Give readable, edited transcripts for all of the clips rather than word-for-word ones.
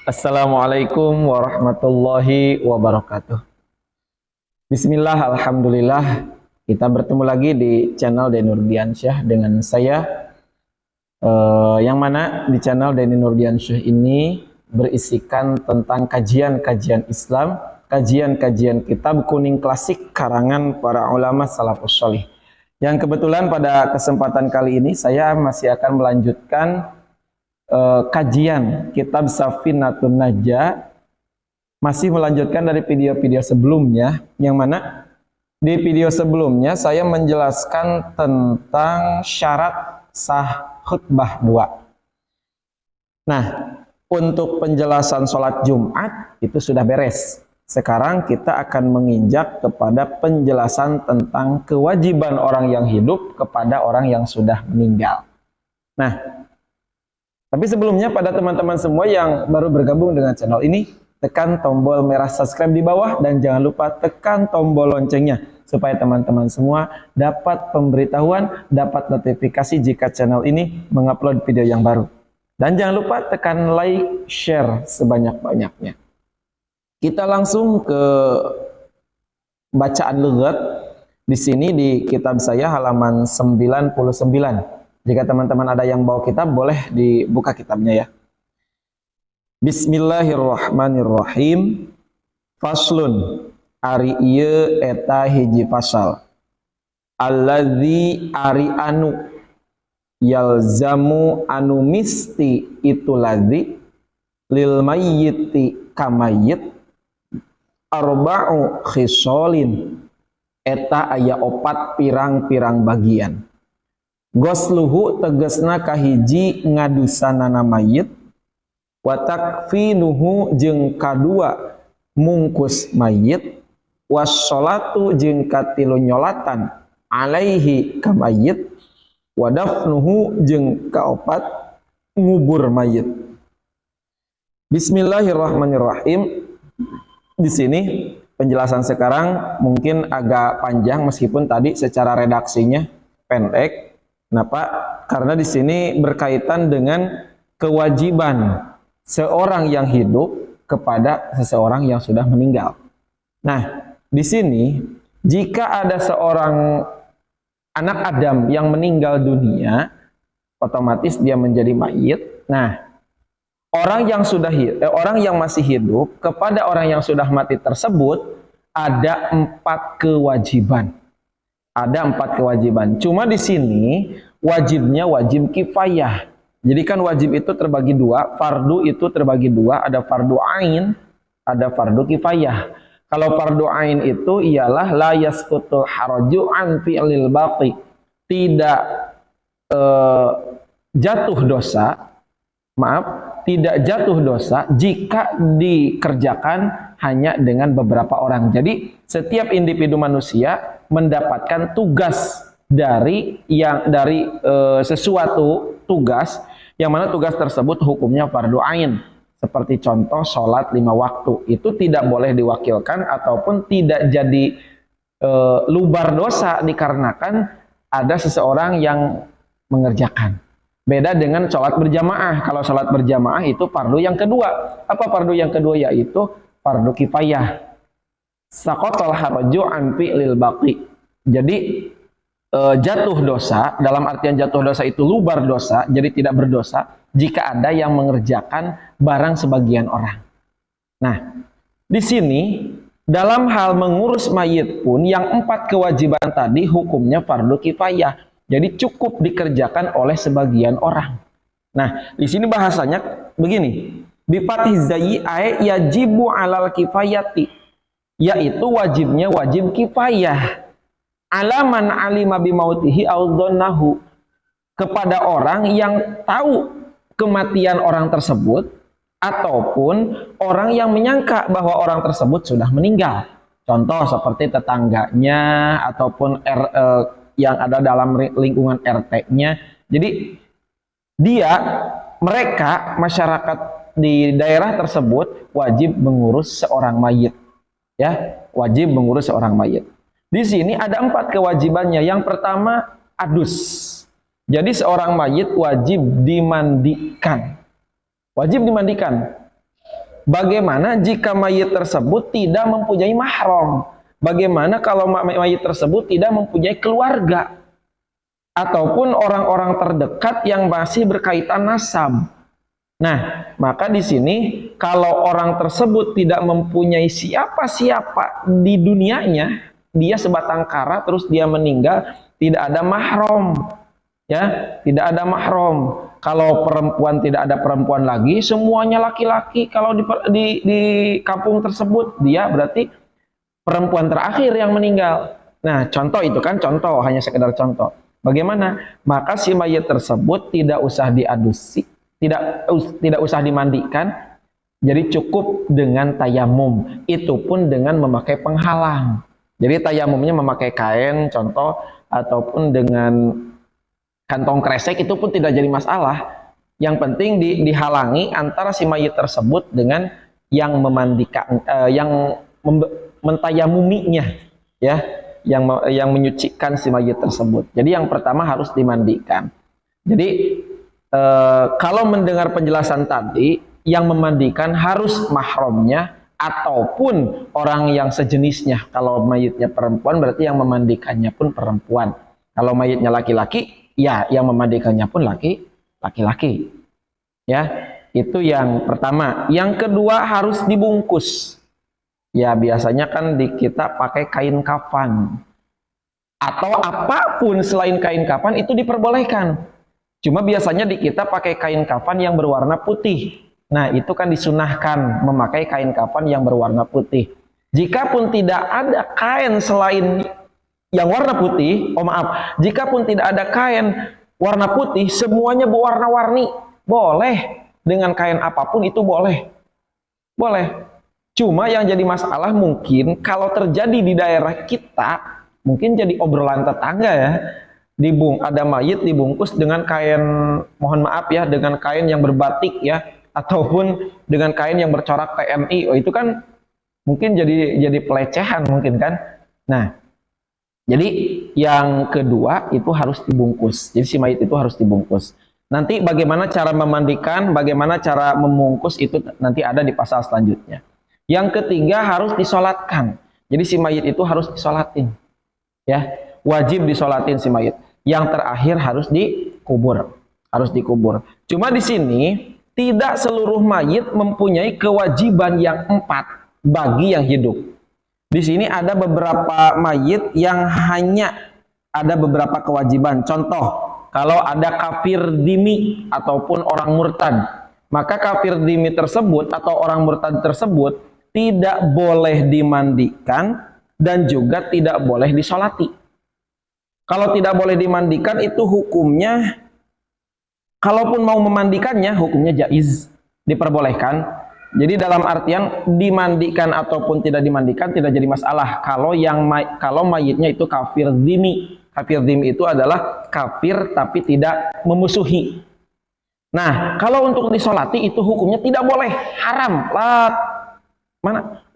Assalamualaikum warahmatullahi wabarakatuh. Bismillah, alhamdulillah. Kita bertemu lagi di channel Denny Nurdiansyah dengan saya. Yang mana di channel Denny Nurdiansyah ini berisikan tentang kajian-kajian Islam, kajian-kajian kitab kuning klasik karangan para ulama salafus sholih. Yang kebetulan pada kesempatan kali ini saya masih akan melanjutkan kajian kitab Safinatun Najah, masih melanjutkan dari video-video sebelumnya, yang mana di video sebelumnya saya menjelaskan tentang syarat sah khutbah 2. Nah, untuk penjelasan sholat Jumat itu sudah beres. Sekarang kita akan menginjak kepada penjelasan tentang kewajiban orang yang hidup kepada orang yang sudah meninggal. Nah, tapi sebelumnya pada teman-teman semua yang baru bergabung dengan channel ini, tekan tombol merah subscribe di bawah dan jangan lupa tekan tombol loncengnya supaya teman-teman semua dapat pemberitahuan, dapat notifikasi jika channel ini mengupload video yang baru. Dan jangan lupa tekan like, share sebanyak-banyaknya. Kita langsung ke bacaan lughat di sini di kitab saya halaman 99. Jika teman-teman ada yang bawa kitab, boleh dibuka kitabnya ya. Bismillahirrahmanirrahim. Faslun, ari ieu eta hiji fasal. Alladzi ari anu yalzamu anu misti itu ladzi lil mayyiti kamayit arba'u khisolin, eta aya opat pirang-pirang bagian. Gosluhu tegesna kahiji ngadusanana mayit, wa takfinuhu jeung kadua mungkus mayit, wassolatu jeung katilu nyolatan alaihi ka mayit, wa dafnuhu jeung kaopat ngubur mayit. Bismillahirrahmanirrahim. Di sini penjelasan sekarang mungkin agak panjang meskipun tadi secara redaksinya pendek. Kenapa? Karena di sini berkaitan dengan kewajiban seorang yang hidup kepada seseorang yang sudah meninggal. Nah, di sini jika ada seorang anak Adam yang meninggal dunia, otomatis dia menjadi mayit. Nah, orang yang masih hidup kepada orang yang sudah mati tersebut ada 4 kewajiban. Ada 4 kewajiban. Cuma di sini wajibnya wajib kifayah. Jadi kan wajib itu terbagi 2, fardu itu terbagi 2, ada fardu ain, ada fardu kifayah. Kalau fardu ain itu ialah la yasqutul haraju an fi'lil baqi. Tidak tidak jatuh dosa jika dikerjakan hanya dengan beberapa orang. Jadi setiap individu manusia mendapatkan tugas dari sesuatu tugas yang mana tugas tersebut hukumnya fardu ain. Seperti contoh sholat 5 waktu itu tidak boleh diwakilkan ataupun tidak jadi lubar dosa dikarenakan ada seseorang yang mengerjakan. Beda dengan sholat berjamaah. Kalau sholat berjamaah itu fardu yang kedua. Apa fardu yang kedua? Yaitu fardu kifayah. Saqatal haraju an fi'lil baqi. Jadi jatuh dosa, dalam artian jatuh dosa itu lubar dosa, jadi tidak berdosa jika ada yang mengerjakan barang sebagian orang. Nah, di sini dalam hal mengurus mayit pun yang 4 kewajiban tadi hukumnya fardu kifayah. Jadi cukup dikerjakan oleh sebagian orang. Nah, di sini bahasanya begini. Bi fathhi zayyi ay yajibu alal kifayati. Yaitu wajibnya wajib kifayah. Alaman alima bimautihi audzonahu, kepada orang yang tahu kematian orang tersebut ataupun orang yang menyangka bahwa orang tersebut sudah meninggal. Contoh seperti tetangganya ataupun yang ada dalam lingkungan RT-nya. Jadi mereka masyarakat di daerah tersebut wajib mengurus seorang mayit. Ya, wajib mengurus seorang mayit. Di sini ada 4 kewajibannya. Yang pertama adus. Jadi seorang mayit wajib dimandikan. Wajib dimandikan. bagaimana jika mayit tersebut tidak mempunyai mahram? Bagaimana kalau mayit tersebut tidak mempunyai keluarga ataupun orang-orang terdekat yang masih berkaitan nasab? Nah, maka di sini kalau orang tersebut tidak mempunyai siapa-siapa di dunianya, dia sebatang kara terus dia meninggal, tidak ada mahram. Ya, tidak ada mahram. Kalau perempuan tidak ada perempuan lagi, semuanya laki-laki. Kalau di kampung tersebut, dia berarti perempuan terakhir yang meninggal. Nah, contoh itu kan contoh, hanya sekedar contoh. Bagaimana? Maka si mayit tersebut tidak usah diadusi, tidak usah dimandikan, jadi cukup dengan tayamum. Itu pun dengan memakai penghalang. Jadi tayamumnya memakai kain, contoh, ataupun dengan kantong kresek, itu pun tidak jadi masalah. Yang penting dihalangi antara si mayit tersebut dengan yang memandikan, yang mentayamuminya, ya, yang menyucikan si mayit tersebut. Jadi yang pertama harus dimandikan. Jadi kalau mendengar penjelasan tadi, yang memandikan harus mahramnya ataupun orang yang sejenisnya. Kalau mayitnya perempuan, berarti yang memandikannya pun perempuan. Kalau mayitnya laki-laki, ya yang memandikannya pun laki-laki. Ya, itu yang pertama. Yang kedua harus dibungkus. Ya, biasanya kan kita pakai kain kafan. Atau apapun selain kain kafan itu diperbolehkan. Cuma biasanya di kita pakai kain kafan yang berwarna putih. Nah, itu kan disunahkan memakai kain kafan yang berwarna putih. Jikapun tidak ada kain selain yang warna putih, jikapun tidak ada kain warna putih, semuanya berwarna-warni, boleh. Dengan kain apapun itu boleh. Boleh. Cuma yang jadi masalah mungkin kalau terjadi di daerah kita, mungkin jadi obrolan tetangga ya. Ada mayit dibungkus dengan kain, mohon maaf ya, dengan kain yang berbatik ya, ataupun dengan kain yang bercorak TNI. Oh, itu kan mungkin jadi pelecehan mungkin kan. Nah, jadi yang kedua itu harus dibungkus. Jadi si mayit itu harus dibungkus. Nanti bagaimana cara memandikan, bagaimana cara membungkus itu nanti ada di pasal selanjutnya. Yang ketiga harus disolatkan. Jadi si mayit itu harus disolatin. Ya, wajib disolatin si mayit. Yang terakhir harus dikubur. Harus dikubur. Cuma di sini tidak seluruh mayit mempunyai kewajiban yang 4 bagi yang hidup. Di sini ada beberapa mayit yang hanya ada beberapa kewajiban. Contoh, kalau ada kafir dhimmi ataupun orang murtad, maka kafir dhimmi tersebut atau orang murtad tersebut tidak boleh dimandikan dan juga tidak boleh disolati. Kalau tidak boleh dimandikan itu hukumnya, kalaupun mau memandikannya hukumnya jaiz, diperbolehkan. Jadi dalam artian dimandikan ataupun tidak dimandikan tidak jadi masalah. Kalau mayitnya itu kafir dhimmi. Kafir dhimmi itu adalah kafir tapi tidak memusuhi. Nah, kalau untuk disolati itu hukumnya tidak boleh, haram.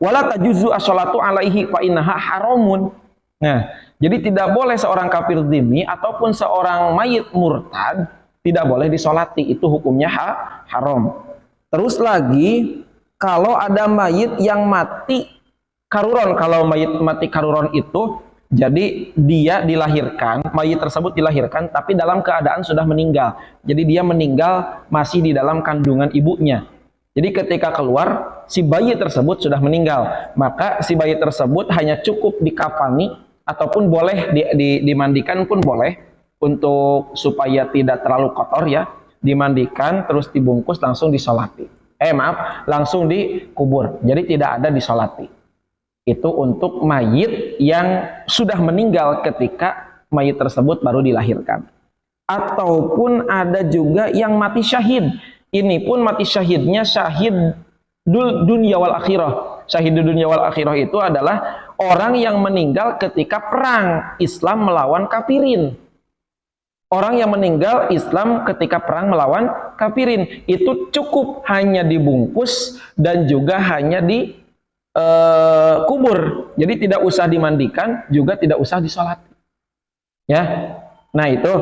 Wala tajuzu as-sholatu alaihi fa innaha haramun. Nah, jadi tidak boleh seorang kafir dhimmi ataupun seorang mayit murtad tidak boleh disolati, itu hukumnya haram. Terus lagi, kalau ada mayit yang mati karuron, kalau mayit mati karuron itu, jadi dia dilahirkan, mayit tersebut dilahirkan, tapi dalam keadaan sudah meninggal. Jadi dia meninggal masih di dalam kandungan ibunya. Jadi ketika keluar, si bayi tersebut sudah meninggal. Maka si bayi tersebut hanya cukup dikafani, ataupun boleh dimandikan pun boleh, untuk supaya tidak terlalu kotor ya. Dimandikan, terus dibungkus, langsung disolati. Langsung dikubur. Jadi tidak ada disolati. Itu untuk mayit yang sudah meninggal ketika mayit tersebut baru dilahirkan. Ataupun ada juga yang mati syahid. Ini pun mati syahidnya syahid dunia wal akhirah. Syahid dunia wal akhirah itu adalah orang yang meninggal ketika perang Islam melawan kafirin. Orang yang meninggal Islam ketika perang melawan kafirin itu cukup hanya dibungkus dan juga hanya kubur. Jadi tidak usah dimandikan, juga tidak usah disolati. Ya. Nah, itu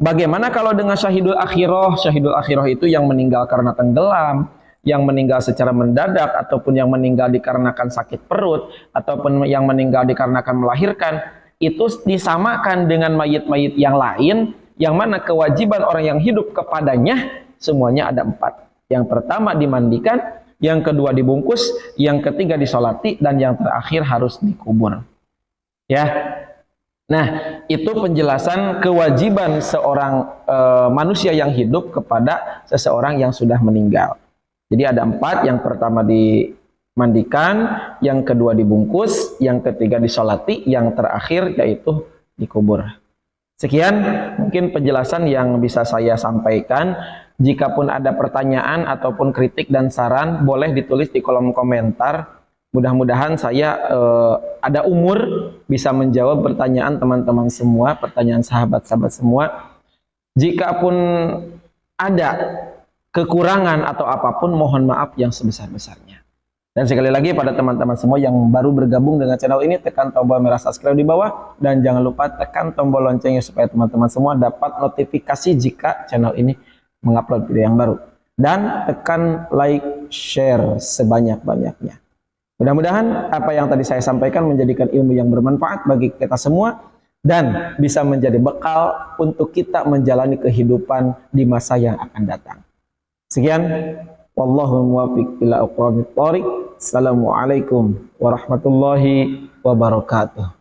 bagaimana kalau dengan syahidul akhirah? Syahidul akhirah itu yang meninggal karena tenggelam, yang meninggal secara mendadak, ataupun yang meninggal dikarenakan sakit perut, ataupun yang meninggal dikarenakan melahirkan, itu disamakan dengan mayit-mayit yang lain, yang mana kewajiban orang yang hidup kepadanya semuanya ada 4. Yang pertama dimandikan, yang kedua dibungkus, yang ketiga disolati, dan yang terakhir harus dikubur. Ya, nah itu penjelasan kewajiban seorang manusia yang hidup kepada seseorang yang sudah meninggal. Jadi ada 4, yang pertama dimandikan, yang kedua dibungkus, yang ketiga disolati, yang terakhir yaitu dikubur. Sekian mungkin penjelasan yang bisa saya sampaikan. Jikapun ada pertanyaan ataupun kritik dan saran, boleh ditulis di kolom komentar. Mudah-mudahan saya ada umur bisa menjawab pertanyaan teman-teman semua, pertanyaan sahabat-sahabat semua. Jikapun ada kekurangan atau apapun, mohon maaf yang sebesar-besarnya. Dan sekali lagi pada teman-teman semua yang baru bergabung dengan channel ini, tekan tombol merah subscribe di bawah, dan jangan lupa tekan tombol loncengnya supaya teman-teman semua dapat notifikasi jika channel ini mengupload video yang baru. Dan tekan like, share sebanyak-banyaknya. Mudah-mudahan apa yang tadi saya sampaikan menjadikan ilmu yang bermanfaat bagi kita semua dan bisa menjadi bekal untuk kita menjalani kehidupan di masa yang akan datang. Sekian, wallahu muwaffiq ila aqwamit thoriq. Assalamualaikum warahmatullahi wabarakatuh.